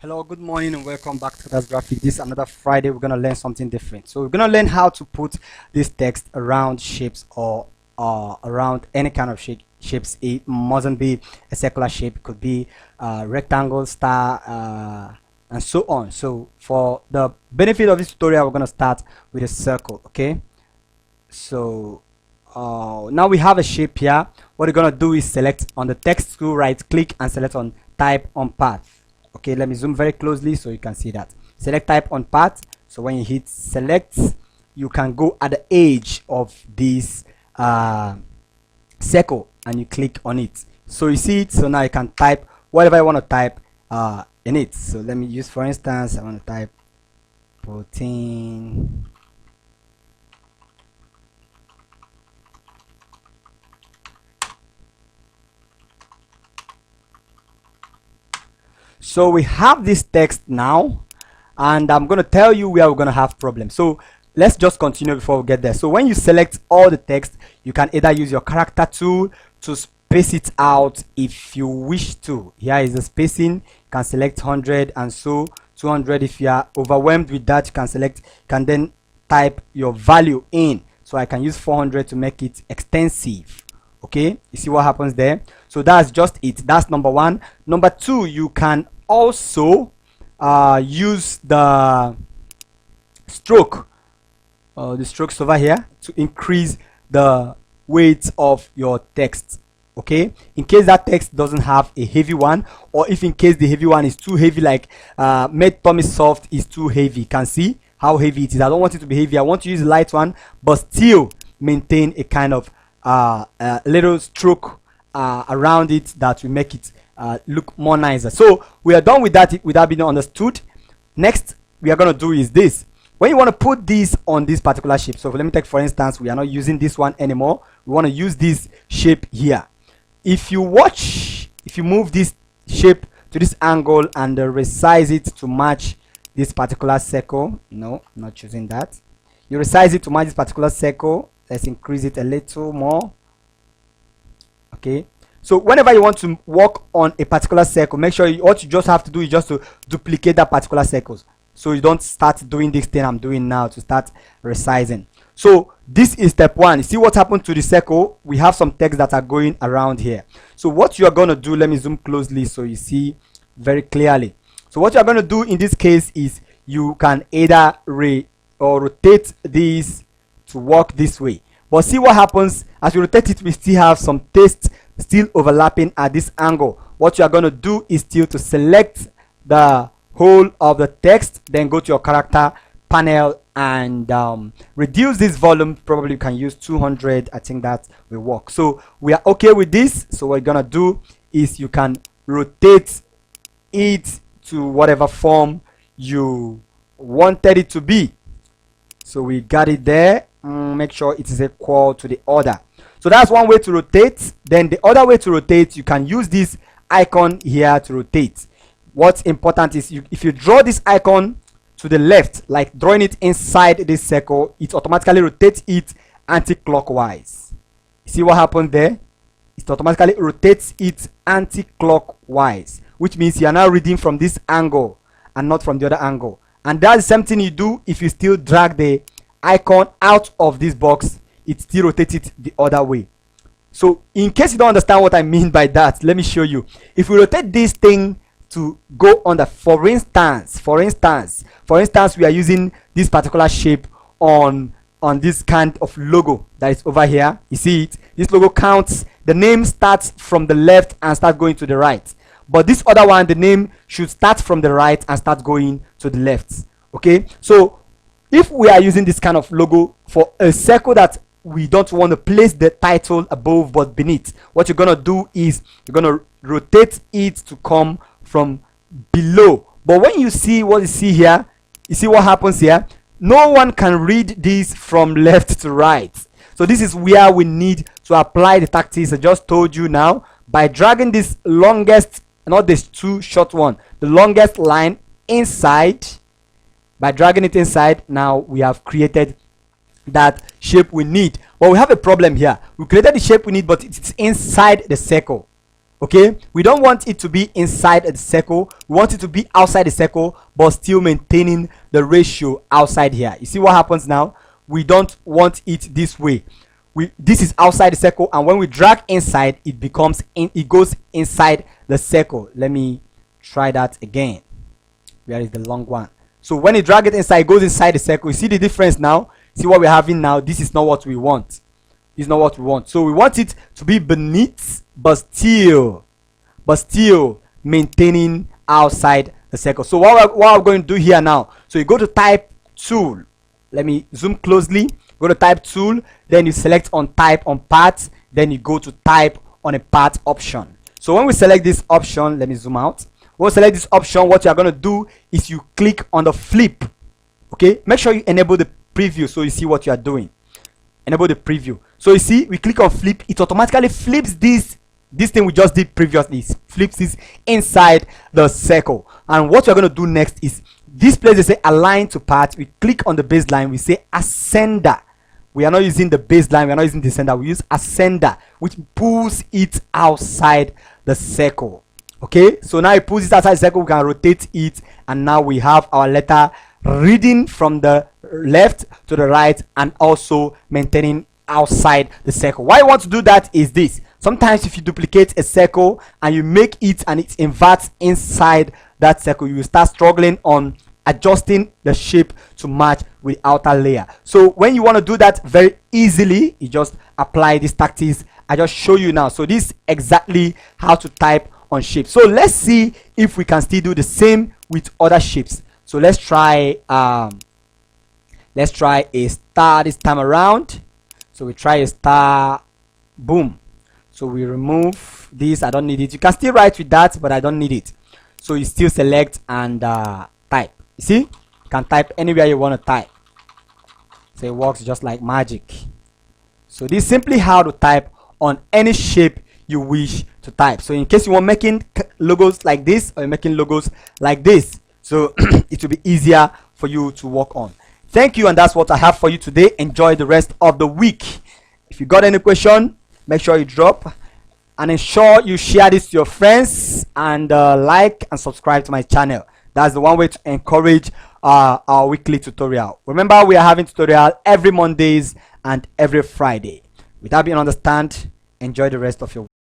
Hello, good morning and welcome back to CatersGraphix. This is another Friday. We're going to learn something different. So we're going to learn how to put this text around shapes or around any kind of shapes. It mustn't be a circular shape. It could be rectangle, star, and so on. So for the benefit of this tutorial, we're going to start with a circle. Okay. So now we have a shape here. What we're going to do is select on the text tool, right click and select on type on path. Okay, let me zoom very closely so you can see that. Select type on path. So when you hit select, you can go at the edge of this circle and you click on it. So you see it. So now you can type whatever I want to type in it. So let me use, for instance, I want to type protein. So we have this text now, and I'm going to tell you where we're going to have problems. So let's just continue before we get there. So when you select all the text, you can either use your character tool to space it out if you wish to. Here is the spacing. You can select 100 and so 200. If you are overwhelmed with that, you can select, can then type your value in. So I can use 400 to make it extensive. Okay, you see what happens there. So that's just it. That's number one. Number two, you can also use the stroke, the strokes over here, to increase the weight of your text. Okay, in case that text doesn't have a heavy one, or if in case the heavy one is too heavy, like made tummy soft is too heavy. You can see how heavy it is. I don't want it to be heavy. I want to use a light one, but still maintain a kind of a little stroke around it that will make it look more nicer. So we are done with that without being understood. Next we are going to do is this. When you want to put this on this particular shape, so let me take, for instance, we are not using this one anymore. We want to use this shape here. If you move this shape to this angle and resize it to match this particular circle, no, I'm not choosing that. You resize it to match this particular circle. Let's increase it a little more. Okay, so whenever you want to work on a particular circle, make sure what you just have to do is just to duplicate that particular circle, so you don't start doing this thing I'm doing now to start resizing. So this is step one. You see what happened to the circle? We have some text that are going around here. So what you are going to do, let me zoom closely so you see very clearly. So what you are going to do in this case is you can either rotate this to work this way, but see what happens as you rotate it. We still have some text still overlapping at this angle. What you are going to do is still to select the whole of the text, then go to your character panel and reduce this volume. Probably you can use 200. I think that will work. So we are okay with this. So what you're gonna do is you can rotate it to whatever form you wanted it to be. So we got it there. Make sure it is equal to the other. So that's one way to rotate. Then the other way to rotate, you can use this icon here to rotate. What's important is if you draw this icon to the left, like drawing it inside this circle, it automatically rotates it anti-clockwise. See what happened there? It automatically rotates it anti-clockwise, which means you are now reading from this angle and not from the other angle. And that's the same thing you do if you still drag the icon out of this box. It still rotates it the other way. So in case you don't understand what I mean by that, let me show you. If we rotate this thing to go under, for instance, we are using this particular shape on this kind of logo that is over here. You see it? This logo counts. The name starts from the left and start going to the right. But this other one, the name should start from the right and start going to the left. Okay, so if we are using this kind of logo for a circle that we don't want to place the title above but beneath, what you're gonna do is you're gonna rotate it to come from below. But when you see what you see here, you see what happens here. No one can read this from left to right. So this is where we need to apply the tactics I just told you now, by dragging this longest, not this too short one, the longest line inside. By dragging it inside, now we have created that shape we need. But we have a problem here. We created the shape we need, but it's inside the circle. Okay, we don't want it to be inside the circle, we want it to be outside the circle but still maintaining the ratio outside here. You see what happens now? We don't want it this way. This is outside the circle, and when we drag inside, it goes inside the circle. Let me try that again. Where is the long one? So when you drag it inside, it goes inside the circle. You see the difference now? See what we're having now? This is not what we want. This is not what we want. So we want it to be beneath but still maintaining outside the circle. So what we're going to do here now, so you go to type tool. Let me zoom closely. Go to type tool, then you select on type on path, then you go to type on a path option. So when we select this option, let me zoom out. When we select this option, what you are going to do is you click on the flip. Okay, make sure you enable the preview so you see what you are doing. Enable the preview. So you see, we click on flip, it automatically flips this thing we just did previously. It flips this inside the circle. And what we're going to do next is this place they say align to path. We click on the baseline, we say ascender. We are not using the baseline, we are not using descender, we use ascender, which pulls it outside the circle. Okay, so now it pulls it outside the circle, we can rotate it, and now we have our letter reading from the left to the right and also maintaining outside the circle. Why you want to do that is this: sometimes if you duplicate a circle and you make it and it inverts inside that circle, you will start struggling on adjusting the shape to match with outer layer. So when you want to do that very easily, you just apply these tactics I just show you now. So this is exactly how to type on shapes. So let's see if we can still do the same with other shapes. So let's try a star this time around. So we try a star, boom. So we remove this, I don't need it. You can still write with that, but I don't need it. So you still select and type. You see, you can type anywhere you want to type. So it works just like magic. So this is simply how to type on any shape you wish to type. So in case you want making logos like this, or you're making logos like this, so it will be easier for you to work on. Thank you, and that's what I have for you today. Enjoy the rest of the week. If you got any question, make sure you drop, and ensure you share this to your friends, and like and subscribe to my channel. That's the one way to encourage our weekly tutorial. Remember, we are having tutorial every Mondays and every Friday. With that being understand, enjoy the rest of your